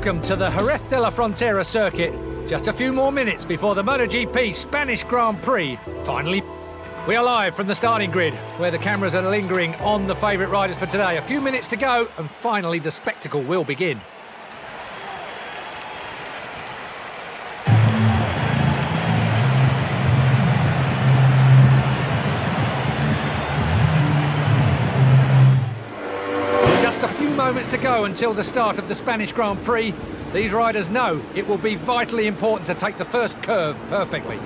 welcome to the Jerez de la Frontera circuit. Just a few more minutes before the MotoGP Spanish Grand Prix finally... We are live from the starting grid, where the cameras are lingering on the favourite riders for today. A few minutes to go, and finally the spectacle will begin. Just a few moments to go until the start of the Spanish Grand Prix. These riders know it will be vitally important to take the first curve perfectly.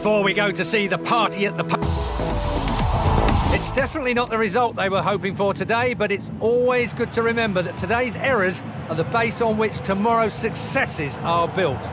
Before we go to see the party at the It's definitely not the result they were hoping for today, but it's always good to remember that today's errors are the base on which tomorrow's successes are built.